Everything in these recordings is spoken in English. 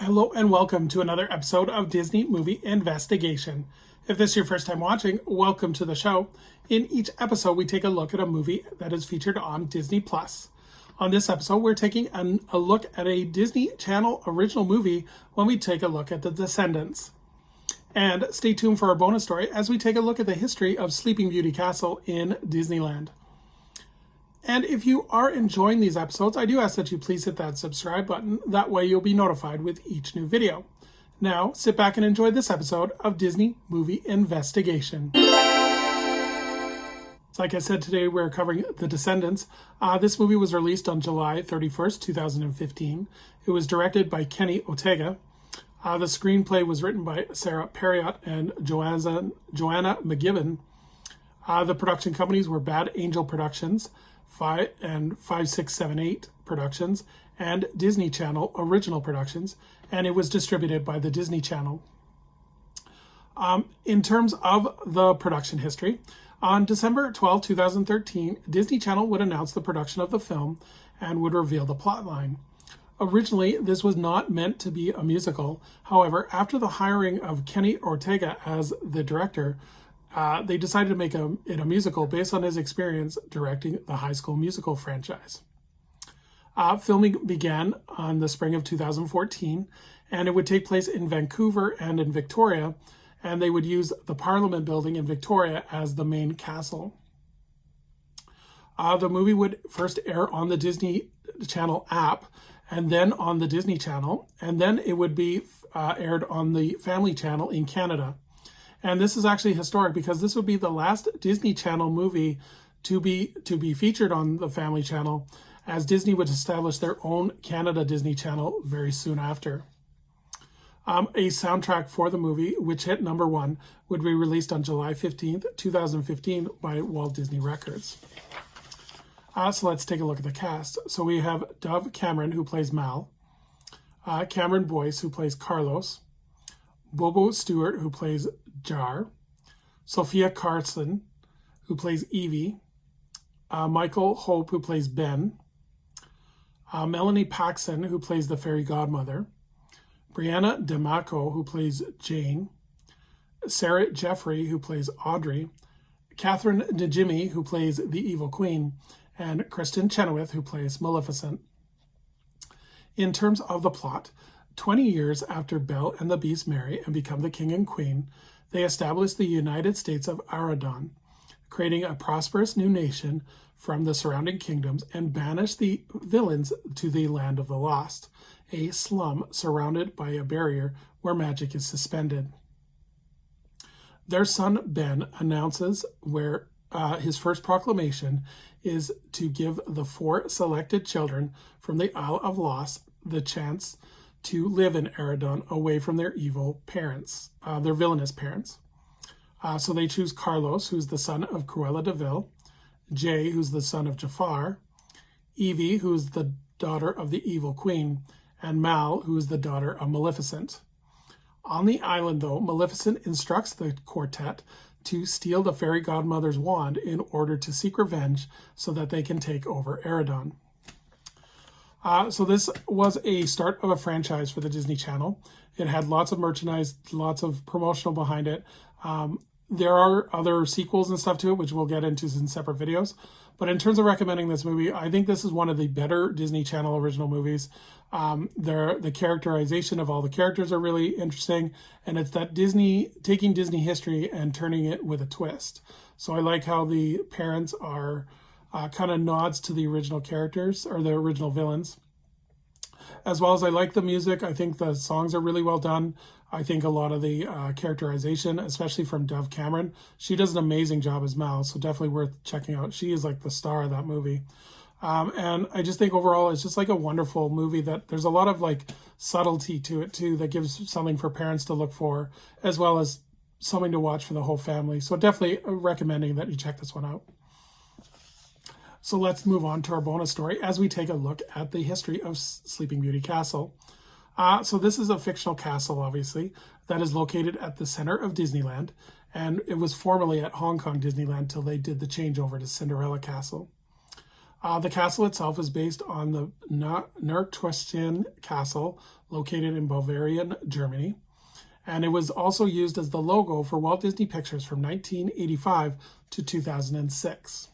Hello and welcome to another episode of Disney Movie Investigation. If this is your first time watching, welcome to the show. In each episode, we take a look at a movie that is featured on Disney+. On this episode, we're taking a look at a Disney Channel original movie when we take a look at The Descendants. And stay tuned for our bonus story as we take a look at the history of Sleeping Beauty Castle in Disneyland. And if you are enjoying these episodes, I do ask that you please hit that subscribe button. That way you'll be notified with each new video. Now, sit back and enjoy this episode of Disney Movie Investigation. Like I said, today we're covering The Descendants. This movie was released on July 31st, 2015. It was directed by Kenny Ortega. The screenplay was written by Sarah Perriott and Joanna McGibbon. The production companies were Bad Angel Productions, 5678 Productions, and Disney Channel Original Productions, and it was distributed by the Disney Channel. In terms of the production history, on December 12, 2013, Disney Channel would announce the production of the film and would reveal the plotline. Originally, this was not meant to be a musical. However, after the hiring of Kenny Ortega as the director, they decided to make it a musical based on his experience directing the High School Musical franchise. Filming began on the spring of 2014, and it would take place in Vancouver and in Victoria, and they would use the Parliament building in Victoria as the main castle. The movie would first air on the Disney Channel app, and then on the Disney Channel, and then it would be aired on the Family Channel in Canada. And this is actually historic because this would be the last Disney Channel movie to be featured on the Family Channel, as Disney would establish their own Canada Disney Channel very soon after. A soundtrack for the movie, which hit number 1, would be released on July 15th, 2015 by Walt Disney Records. So let's take a look at the cast. So we have Dove Cameron, who plays Mal, Cameron Boyce, who plays Carlos, Bobo Stewart, who plays Jar, Sophia Carson, who plays Evie, Michael Hope, who plays Ben, Melanie Paxson, who plays the fairy godmother, Brianna DeMacco, who plays Jane, Sarah Jeffrey, who plays Audrey, Catherine Najimy, who plays the evil queen, and Kristen Chenoweth, who plays Maleficent. In terms of the plot, 20 years after Belle and the Beast marry and become the king and queen, they establish the United States of Aragon, creating a prosperous new nation from the surrounding kingdoms, and banish the villains to the Land of the Lost, a slum surrounded by a barrier where magic is suspended. Their son Ben announces where his first proclamation is to give the 4 selected children from the Isle of Lost the chance to live in Aragon away from their evil parents, their villainous parents. So they choose Carlos, who's the son of Cruella de Vil, Jay, who's the son of Jafar, Evie, who's the daughter of the evil queen, and Mal, who is the daughter of Maleficent. On the island, though, Maleficent instructs the quartet to steal the fairy godmother's wand in order to seek revenge so that they can take over Aragon. So this was a start of a franchise for the Disney Channel. It had lots of merchandise, lots of promotional behind it. There are other sequels and stuff to it, which we'll get into in separate videos. But in terms of recommending this movie, I think this is one of the better Disney Channel original movies. The characterization of all the characters are really interesting, and it's that Disney taking Disney history and turning it with a twist. So I like how the parents are kind of nods to the original characters or the original villains. As well as I like the music. I think the songs are really well done. I think a lot of the characterization, especially from Dove Cameron, she does an amazing job as Mal, so definitely worth checking out. She is like the star of that movie. And I just think overall it's just like a wonderful movie that there's a lot of like subtlety to it too that gives something for parents to look for, as well as something to watch for the whole family. So definitely recommending that you check this one out. So let's move on to our bonus story as we take a look at the history of Sleeping Beauty Castle. So this is a fictional castle, obviously, that is located at the center of Disneyland, and it was formerly at Hong Kong Disneyland till they did the changeover to Cinderella Castle. The castle itself is based on the Neuschwanstein Castle, located in Bavarian, Germany. And it was also used as the logo for Walt Disney Pictures from 1985 to 2006.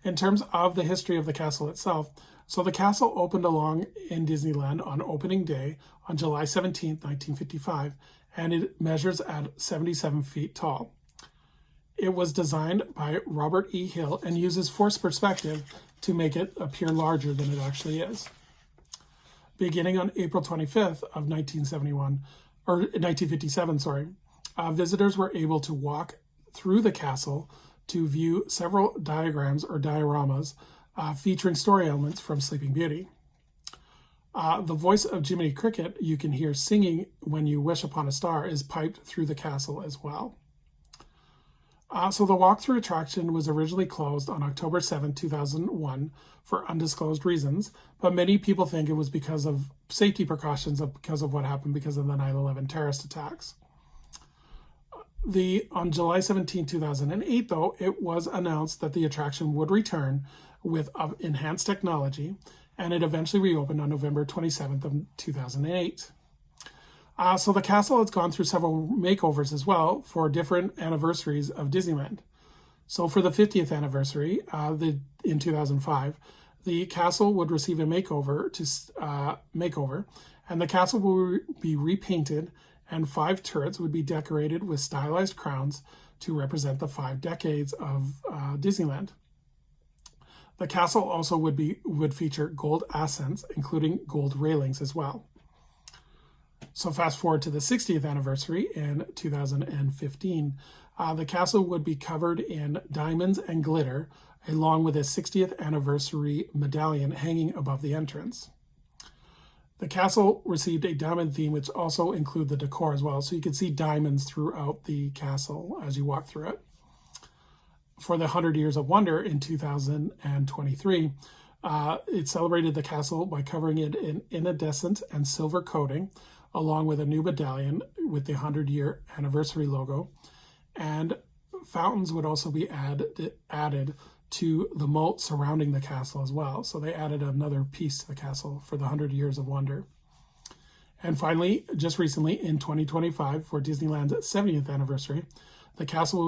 In terms of the history of the castle itself, so the castle opened along in Disneyland on opening day on July 17, 1955, and it measures at 77 feet tall. It was designed by Robert E. Hill and uses forced perspective to make it appear larger than it actually is. Beginning on April 25th of 1957, visitors were able to walk through the castle to view several diagrams or dioramas featuring story elements from Sleeping Beauty. The voice of Jiminy Cricket you can hear singing When You Wish Upon a Star is piped through the castle as well. So the walkthrough attraction was originally closed on October 7, 2001 for undisclosed reasons, but many people think it was because of safety precautions because of what happened because of the 9/11 terrorist attacks. On July 17, 2008, though, it was announced that the attraction would return with enhanced technology, and it eventually reopened on November 27th of 2008. So the castle has gone through several makeovers as well for different anniversaries of Disneyland. So for the 50th anniversary, in 2005, the castle would receive a makeover, and the castle will be repainted, and 5 turrets would be decorated with stylized crowns to represent the 5 decades of Disneyland. The castle also would feature gold accents, including gold railings as well. So fast forward to the 60th anniversary in 2015, the castle would be covered in diamonds and glitter, along with a 60th anniversary medallion hanging above the entrance. The castle received a diamond theme, which also include the decor as well, so you can see diamonds throughout the castle as you walk through it. For the 100 Years of Wonder in 2023, it celebrated the castle by covering it in iridescent and silver coating, along with a new medallion with the 100-year anniversary logo. And fountains would also be added to the moat surrounding the castle as well. So they added another piece to the castle for the 100 Years of Wonder. And finally, just recently in 2025, for Disneyland's 70th anniversary, the castle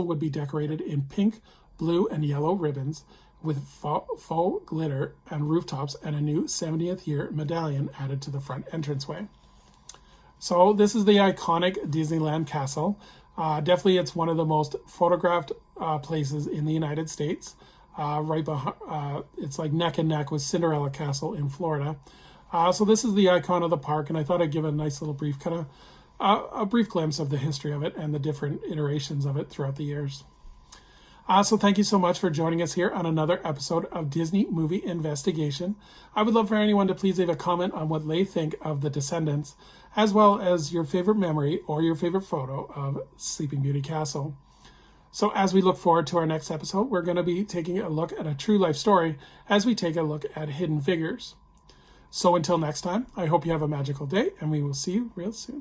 would be decorated in pink, blue, and yellow ribbons with faux glitter and rooftops, and a new 70th year medallion added to the front entranceway. So this is the iconic Disneyland castle. Definitely it's one of the most photographed places in the United States. Right behind, it's like neck and neck with Cinderella Castle in Florida. So this is the icon of the park, and I thought I'd give a nice little brief a brief glimpse of the history of it and the different iterations of it throughout the years. So thank you so much for joining us here on another episode of Disney Movie Investigation. I would love for anyone to please leave a comment on what they think of the Descendants, as well as your favorite memory or your favorite photo of Sleeping Beauty Castle. So as we look forward to our next episode, we're going to be taking a look at a true life story as we take a look at Hidden Figures. So until next time, I hope you have a magical day, and we will see you real soon.